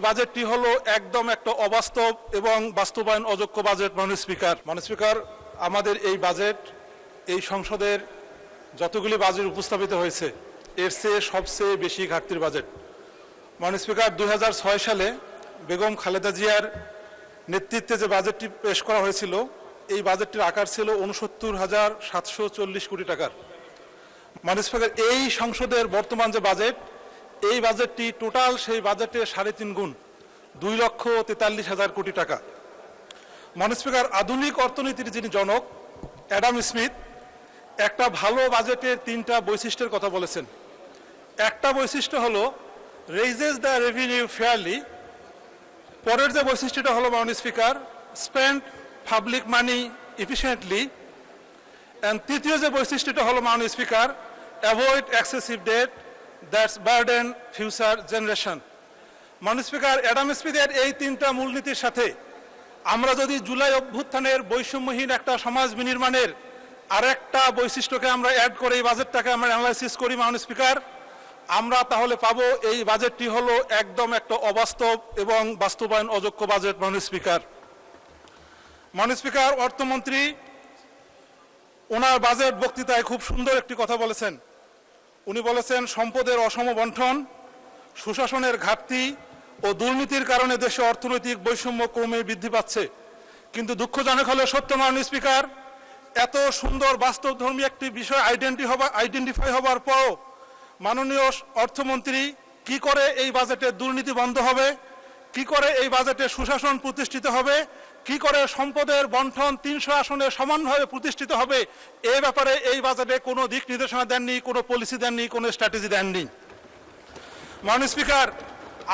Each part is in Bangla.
বাজেটটি হলো একদম একটা অবাস্তব এবং বাস্তবায়ন অযোগ্য বাজেট। মাননীয় স্পিকার, আমাদের এই বাজেট এই সংসদের যতগুলি বাজেট উপস্থাপিত হয়েছে এর চেয়ে সবচেয়ে বেশি ঘাটতির বাজেট। মাননীয় স্পিকার, 2006 সালে বেগম খালেদা জিয়ার নেতৃত্বে যে বাজেটটি পেশ করা হয়েছিল এই বাজেটটির আকার ছিল ৬৯,৭৪০ কোটি টাকার। মাননীয় স্পিকার, এই সংসদের বর্তমান যে বাজেট এই বাজেটটি টোটাল সেই বাজেটের 3.5 গুণ, 2,43,000 কোটি টাকা। মাননীয় স্পিকার, আধুনিক অর্থনীতির যিনি জনক অ্যাডাম স্মিথ একটা ভালো বাজেটের 3টা বৈশিষ্ট্যের কথা বলেছেন। একটা বৈশিষ্ট্য হলো রেইজেস দ্য রেভিনিউ ফেয়ারলি। পরের যে বৈশিষ্ট্যটা হলো মাননীয় speaker, spend public money efficiently. And তৃতীয় যে বৈশিষ্ট্যটা হলো মাননীয় speaker, avoid excessive debt that's burden future generation. মাননীয় স্পিকার, অ্যাডাম স্মিথের এই 3টা মূলনীতির সাথে আমরা যদি জুলাই অভ্যুত্থানের বৈষম্যহীন একটা সমাজ বিনির্মাণের আরেকটা বৈশিষ্ট্যকে আমরা অ্যাড করে এই বাজেটটাকে আমরা অ্যানালাইসিস করি মাননীয় স্পিকার, আমরা তাহলে পাবো এই বাজেটটি হলো একদম একটা অবাস্তব এবং বাস্তবায়ন অযোগ্য বাজেট। মাননীয় স্পিকার, অর্থমন্ত্রী ওনার বাজেট বক্তৃতায় খুব সুন্দর একটি কথা বলেছেন। উনি বলেছেন সম্পদের অসম বণ্টন, সুশাসনের ঘাটতি ও দুর্নীতির কারণে দেশে অর্থনৈতিক বৈষম্য ক্রমে বৃদ্ধি পাচ্ছে। কিন্তু দুঃখজনক হলো সত্য মাননীয় স্পিকার, এত সুন্দর বাস্তবধর্মী একটি বিষয় আইডেন্টিফাই হবার পরও মাননীয় অর্থমন্ত্রী কি করে এই বাজেটে দুর্নীতি বন্ধ হবে, কি করে এই বাজেটে সুশাসন প্রতিষ্ঠিত হবে, কি করে সম্পদের বণ্টন 300 আসনে সমানভাবে প্রতিষ্ঠিত হবে, এই ব্যাপারে এই বাজেটে কোনো দিক নির্দেশনা দেননি, কোনো পলিসি দেননি, কোনো স্ট্র্যাটেজি দেননি। মাননীয় স্পিকার,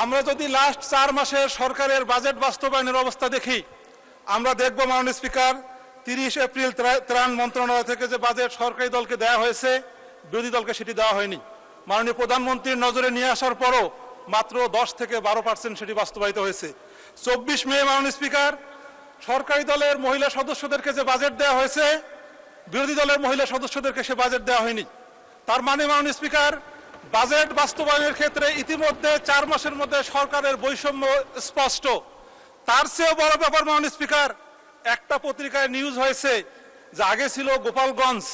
আমরা যদি লাস্ট 4 মাসের সরকারের বাজেট বাস্তবায়নের অবস্থা দেখি, আমরা দেখব মাননীয় স্পিকার 30 এপ্রিল ত্রাণ মন্ত্রণালয় থেকে যে বাজেট সরকারি দলকে দেওয়া হয়েছে বিরোধী দলকে সেটি দেওয়া হয়নি। মাননীয় প্রধানমন্ত্রীর নজরে নিয়ে আসার পরও মাত্র 10 থেকে 12% সেটি বাস্তবায়িত হয়েছে। 24 মে মাননীয় স্পিকার, সরকারি দলের মহিলা সদস্যদেরকে যে বাজেট দেওয়া হয়েছে বিরোধী দলের মহিলা সদস্যদেরকে সে বাজেট দেওয়া হয়নি। তার মানে মাননীয় স্পিকার, বাজেট বাস্তবায়নের ক্ষেত্রে ইতিমধ্যে 4 মাসের মধ্যে সরকারের বৈষম্য স্পষ্ট। তার চেয়েও বড় ব্যাপার মাননীয় স্পিকার, একটা পত্রিকায় নিউজ হয়েছে যে আগে ছিল গোপালগঞ্জ,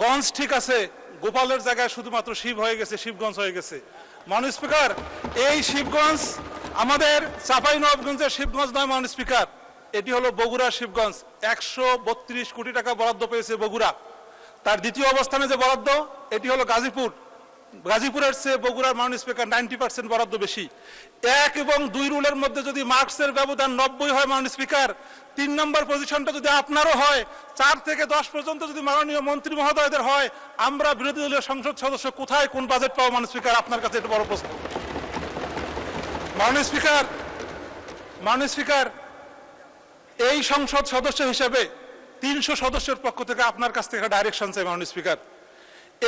গঞ্জ ঠিক আছে, গোপালের জায়গায় শুধুমাত্র শিব হয়ে গেছে, শিবগঞ্জ হয়ে গেছে। মাননীয় স্পিকার, এই শিবগঞ্জ আমাদের চাঁপাইনবাবগঞ্জের শিবগঞ্জ নয় মাননীয় স্পিকার, এটি হলো বগুড়া শিবগঞ্জ। 132 কোটি টাকা বরাদ্দ পেয়েছে বগুড়া। তার দ্বিতীয় অবস্থানে যে বরাদ্দ এটি হলো গাজীপুরের চেয়ে বগুড়ার মাননীয় স্পিকার 90% বরাদ্দ বেশি। 1 এবং 2 রুলের মধ্যে যদি মার্কসের ব্যবধান 90 হয় মাননীয় স্পিকার, 3 নম্বর পজিশনটা যদি আপনারও হয়, 4 থেকে 10 পর্যন্ত যদি মাননীয় মন্ত্রী মহোদয়দের হয়, আমরা বিরোধী দলীয় সংসদ সদস্য কোথায় কোন বাজেট পাবো মাননীয় স্পিকার? আপনার কাছে এটা বড় প্রশ্ন। মাননীয় স্পিকার, এই সংসদ সদস্য হিসেবে 300 সদস্যের পক্ষ থেকে আপনার কাছ থেকে ডাইরেকশন চাই মাননীয় স্পিকার।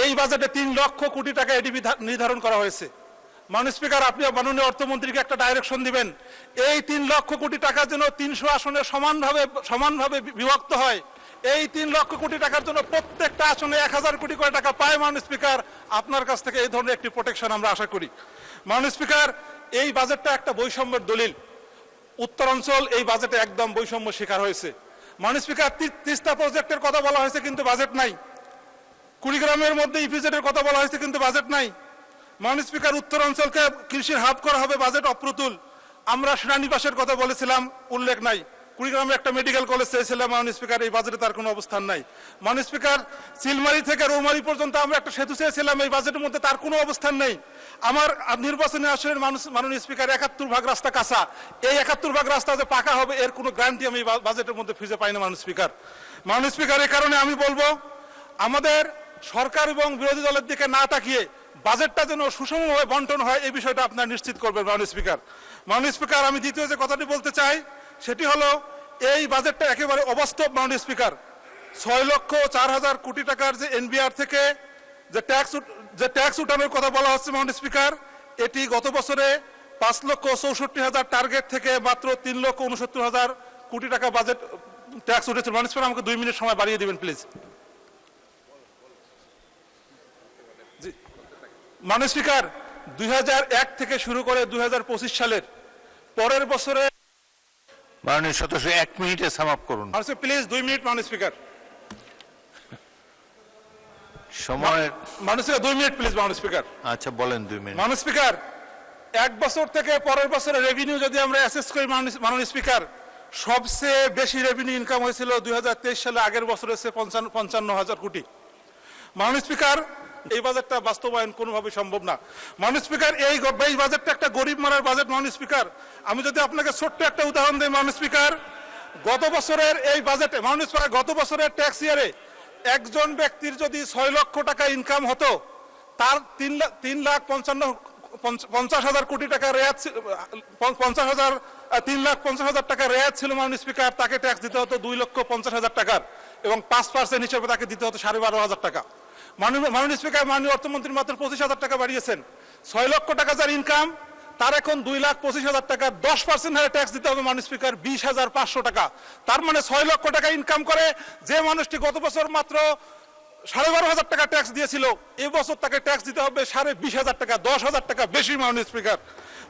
এই বাজেটে 3 লক্ষ কোটি টাকা এডিবি নির্ধারণ করা হয়েছে। মাননীয় স্পিকার, আপনি মাননীয় অর্থমন্ত্রীকে একটা ডাইরেকশন দিবেন, এই 3 লক্ষ কোটি টাকা যেন 300 আসনে সমানভাবে বিভক্ত হয়। এই 3 লক্ষ কোটি টাকার জন্য প্রত্যেকটা আসনে 1000 কোটি করে টাকা পায় মাননীয় স্পিকার। আপনার কাছ থেকে এই ধরনের একটি প্রোটেকশন আমরা আশা করি। মাননীয় স্পিকার, এই বাজেটটা একটা বৈষম্যের দলিল। উত্তরাঞ্চল এই বাজেটে একদম বৈষম্য শিকার হয়েছে। মাননীয় স্পিকার, তিস্তা প্রজেক্টের কথা বলা হয়েছে কিন্তু বাজেট নাই। কুড়িগ্রামের মধ্যে ইপিজেডের কথা বলা হয়েছে কিন্তু বাজেট নাই। মাননীয় স্পিকার, উত্তরাঞ্চলকে কৃষির হাব করা হবে, বাজেট অপ্রতুল। আমরা সেনানিবাসের কথা বলেছিলাম, উল্লেখ নাই। কুড়িগ্রামে একটা মেডিকেল কলেজ চেয়েছিলাম মাননীয় স্পিকার, এই বাজেটে তার কোনো অবস্থান নাই। মাননীয় স্পিকার, চিলমারি থেকে রৌমারি পর্যন্ত আমরা একটা সেতু চেয়েছিলাম, এই বাজেটের মধ্যে তার কোনো অবস্থান নেই। আমার নির্বাচনী আসনের মাননীয় স্পিকার 71 ভাগ রাস্তা কাঁচা, এই 71 ভাগ রাস্তা যে পাকা হবে এর কোনো গ্যারান্টি আমি বাজেটের মধ্যে খুঁজে পাই না মাননীয় স্পিকার। এই কারণে আমি বলবো, আমাদের সরকার এবং বিরোধী দলের দিকে না তাকিয়ে বাজেটটা যেন সুষমভাবে বন্টন হয় এই বিষয়টা আপনারা নিশ্চিত করবেন মাননীয় স্পিকার। আমি দ্বিতীয় যে কথাটি বলতে চাই সেটি হলো, এই বাজেটটা একেবারে অবাস্তব মাননীয় স্পিকার। 6,04,000 কোটি টাকার যে এনবিআর থেকে যে ট্যাক্স উঠানোর কথা বলা হচ্ছে মাননীয় স্পিকার, এটি গত বছরে 5,64,000 টার্গেট থেকে মাত্র 3,69,000 কোটি টাকা বাজেট ট্যাক্স উঠেছে। মাননীয় স্পিকার, আমাকে 2 মিনিট সময় বাড়িয়ে দিবেন প্লিজ। মাননীয় স্পিকার, 2001 থেকে শুরু করে 2025 সালের পরের বছরে মাননীয় সদস্য 1 মিনিটে সাম আপ করুন। প্লিজ 2 মিনিট মাননীয় স্পিকার। সময় মাননীয় স্পিকার 2 মিনিট প্লিজ মাননীয় স্পিকার। আচ্ছা বলেন 2 মিনিট। মাননীয় স্পিকার, 1 বছর থেকে পরের বছরের রেভিনিউ যদি আমরা অ্যাসেস করি মাননীয় স্পিকার, সবচেয়ে বেশি রেভিনিউ ইনকাম হয়েছিল 2023 সালে, আগের বছর হচ্ছে 55,000 কোটি। মাননীয় স্পিকার, এই বাজেটটা বাস্তবায়ন কোনোভাবে সম্ভব না। মাননীয় স্পিকার, এই বাজেটটা একটা গরিব মারার বাজেট। মাননীয় স্পিকার, আমি যদি আপনাকে ছোট্ট একটা উদাহরণ দিই মাননীয় স্পিকার, গত বছরের এই বাজেটে মাননীয় স্পিকার, গত বছরের ট্যাক্স ইয়ারে একজন ব্যক্তির যদি 6 লক্ষ টাকা ইনকাম হতো, তার 3,50,000 কোটি টাকা রেয়াত, 3,50,000 টাকা রেয়াত ছিল মাননীয় স্পিকার। তাকে ট্যাক্স দিতে হতো 2,50,000 টাকার, এবং 5% হিসেবে তাকে দিতে হতো 12,500 টাকা। মাননীয় স্পিকার, মাননীয় অর্থমন্ত্রী মাত্র 25,000 টাকা বাড়িয়েছেন। 6 লক্ষ টাকা যার ইনকাম, তার এখন 2,25,000 টাকা 10% হারে ট্যাক্স দিতে হবে মাননীয় স্পিকার, 20,500 টাকা। তার মানে 6 লক্ষ টাকা ইনকাম করে যে মানুষটি গত বছর মাত্র 12,500 টাকা ট্যাক্স দিয়েছিল, এবছর তাকে ট্যাক্স দিতে হবে 20,500 টাকা, 10,000 টাকা বেশি মাননীয় স্পিকার।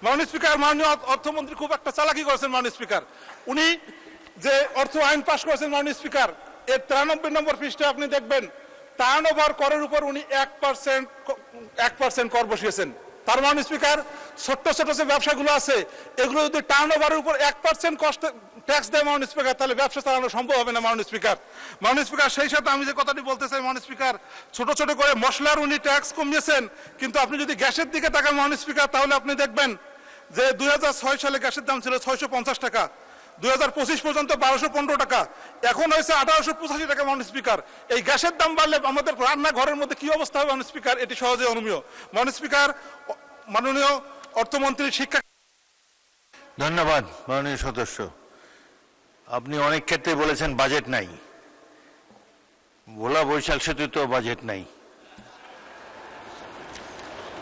মাননীয় স্পিকার, মাননীয় অর্থমন্ত্রী খুব একটা চালাকি করেছেন মাননীয় স্পিকার। উনি যে অর্থ আইন পাশ করেছেন মাননীয় স্পিকার, এর 93 নম্বর পৃষ্ঠায় আপনি দেখবেন টার্নওভার করের উপর উনি 1% কর বসিয়েছেন। তার মাননীয় স্পিকার, ছোট্ট ছোট যে ব্যবসাগুলো আছে, এগুলো যদি টার্নওভারের উপর 1% কষ্ট ট্যাক্স দেয় মাননীয় স্পিকার, তাহলে ব্যবসা চালানো সম্ভব হবে না মাননীয় স্পিকার। মাননীয় স্পিকার, সেই সাথে আমি যে কথাটি বলতে চাই মাননীয় স্পিকার, ছোট ছোট করে মশলার উনি ট্যাক্স কমিয়েছেন, কিন্তু আপনি যদি গ্যাসের দিকে তাকান মাননীয় স্পিকার, তাহলে আপনি দেখবেন যে 2006 সালে গ্যাসের দাম ছিল 650 টাকা, 2025 পর্যন্ত 1215 টাকা, এখন হয়েছে 1885 টাকা মাননীয় স্পিকার। এই গ্যাসের দাম বাড়লে আমাদের রান্নাঘরের মধ্যে কি অবস্থা হবে মাননীয় স্পিকার, এটি সহজে অনুমেয়। মাননীয় স্পিকার, মাননীয় অর্থমন্ত্রী শিক্ষা। ধন্যবাদ মাননীয় সদস্য। আপনি অনেক ক্ষেত্রে বলেছেন বাজেট নাই, ভোলা বরিশাল সেতু তো বাজেট নাই।